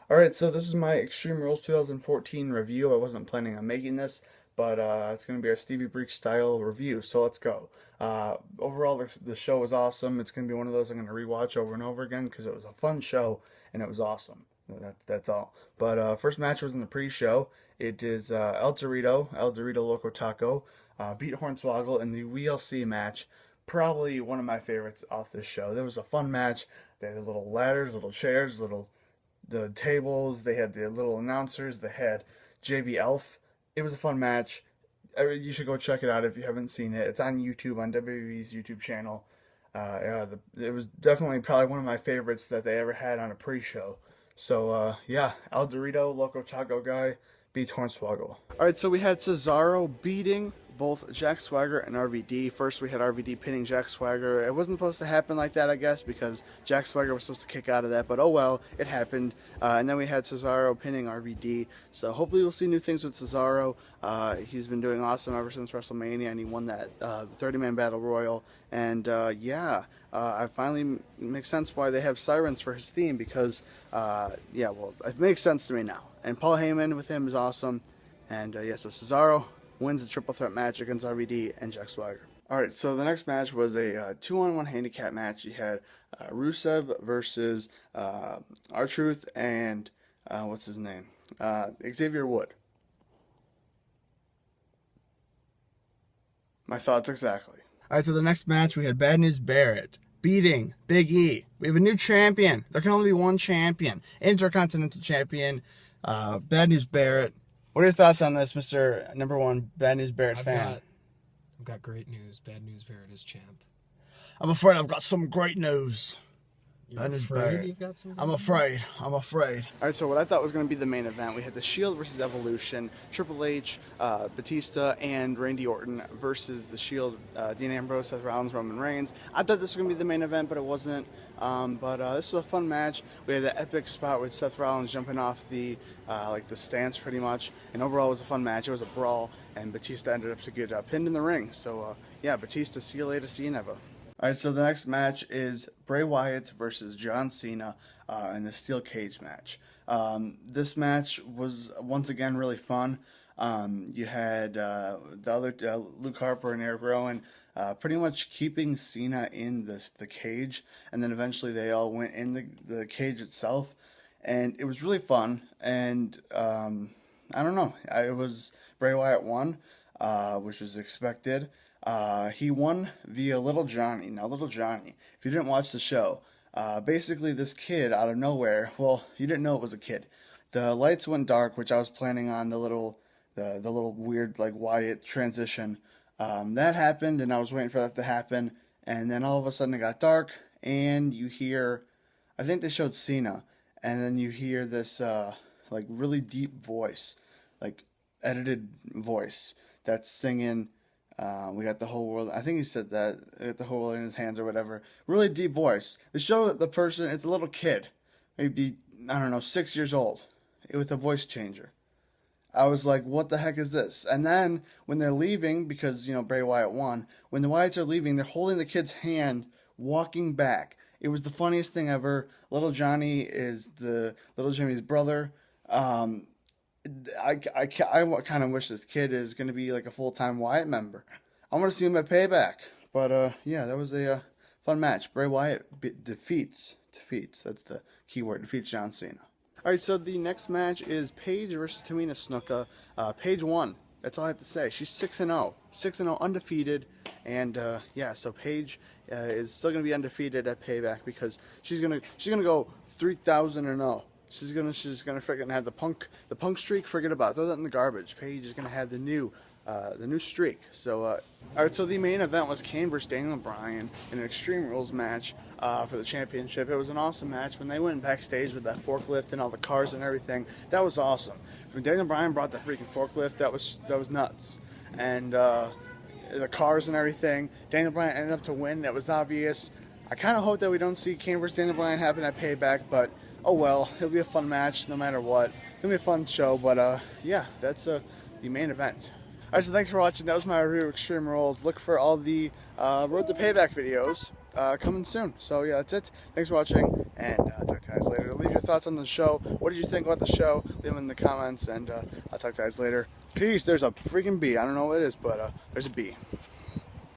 Alright, so this is my Extreme Rules 2014 review. I wasn't planning on making this, but it's going to be a Stevie Breach style review, so let's go. Overall, the show was awesome. It's going to be one of those I'm going to rewatch over and over again because it was a fun show and it was awesome. That's all. But first match was in the pre-show. It is El Dorito Loco Taco, beat Hornswoggle in the WLC match. Probably one of my favorites off this show. There was a fun match. They had little ladders, little chairs, little the tables. They had the little announcers. They had JB Elf. It was a fun match. You should go check it out if you haven't seen it. It's on YouTube, on WWE's YouTube channel. It was definitely probably one of my favorites that they ever had on a pre-show. So, yeah, El Dorito, Loco Taco guy, beats Hornswoggle. Alright, so we had Cesaro beating both Jack Swagger and RVD. First, we had RVD pinning Jack Swagger. It wasn't supposed to happen like that, I guess, because Jack Swagger was supposed to kick out of that, but oh well, it happened. And then we had Cesaro pinning RVD. So hopefully we'll see new things with Cesaro. He's been doing awesome ever since WrestleMania, and he won that 30-man Battle Royal. And I finally makes sense why they have sirens for his theme, because, yeah, well, it makes sense to me now. And Paul Heyman with him is awesome. And yeah, so Cesaro wins the triple threat match against RVD and Jack Swagger. Alright, so the next match was a 2-on-1 handicap match. You had Rusev versus R-Truth and, what's his name? Xavier Wood. My thoughts exactly. Alright, so the next match we had Bad News Barrett beating Big E. We have a new champion. There can only be one champion. Intercontinental champion, Bad News Barrett. What are your thoughts on this, Mr. Number One Bad News Barrett fan? I've got great news. Bad News Barrett is champ. I'm afraid I've got some great news. You're afraid you've got some I'm afraid. Alright, so what I thought was going to be the main event, we had the Shield versus Evolution, Triple H, Batista, and Randy Orton versus the Shield, Dean Ambrose, Seth Rollins, Roman Reigns. I thought this was going to be the main event, but it wasn't. This was a fun match. We had that epic spot with Seth Rollins jumping off the stance pretty much, and overall it was a fun match. It was a brawl, and Batista ended up to get pinned in the ring. So yeah, Batista, see you later, see you never. Alright, so the next match is Bray Wyatt versus John Cena in the steel cage match. This match was once again really fun. You had the other Luke Harper and Eric Rowan pretty much keeping Cena in the cage, and then eventually they all went in the cage itself, and it was really fun. And I don't know, it was Bray Wyatt won, which was expected. He won via Little Johnny. Now, Little Johnny, if you didn't watch the show, basically this kid out of nowhere, well, you didn't know it was a kid. The lights went dark, which I was planning on the little weird, like, Wyatt transition. That happened, and I was waiting for that to happen, and then all of a sudden it got dark, and you hear, I think they showed Cena, and then you hear this, like, really deep voice, like, edited voice that's singing, we got the whole world. I think he said that. Got the whole world in his hands or whatever. Really deep voice. They show the person. It's a little kid, maybe I don't know, 6 years old, with a voice changer. I was like, what the heck is this? And then when they're leaving, because Bray Wyatt won. When the Wyatts are leaving, they're holding the kid's hand, walking back. It was the funniest thing ever. Little Johnny is the little Jimmy's brother. I kind of wish this kid is going to be like a full-time Wyatt member. I want to see him at Payback. But yeah, that was a fun match. Bray Wyatt defeats, that's the key word, defeats John Cena. Alright, so the next match is Paige versus Tamina Snuka. Paige won. That's all I have to say. She's 6-0. 6-0, undefeated. And yeah, so Paige is still going to be undefeated at Payback because she's gonna go 3,000-0. She's gonna freaking have the punk streak. Forget about it. Throw that in the garbage. Paige is gonna have the new streak. So all right. So the main event was Kane versus Daniel Bryan in an Extreme Rules match for the championship. It was an awesome match. When they went backstage with that forklift and all the cars and everything, that was awesome. When Daniel Bryan brought the freaking forklift, that was nuts. And the cars and everything. Daniel Bryan ended up to win. That was obvious. I kind of hope that we don't see Kane versus Daniel Bryan happen at Payback, but oh well, it'll be a fun match no matter what. It'll be a fun show, but yeah, that's the main event. Alright, so thanks for watching. That was my review of Extreme Rules. Look for all the Road to Payback videos coming soon. So yeah, that's it. Thanks for watching, and talk to you guys later. Leave your thoughts on the show. What did you think about the show? Leave them in the comments, and I'll talk to you guys later. Peace. There's a freaking bee. I don't know what it is, but there's a bee.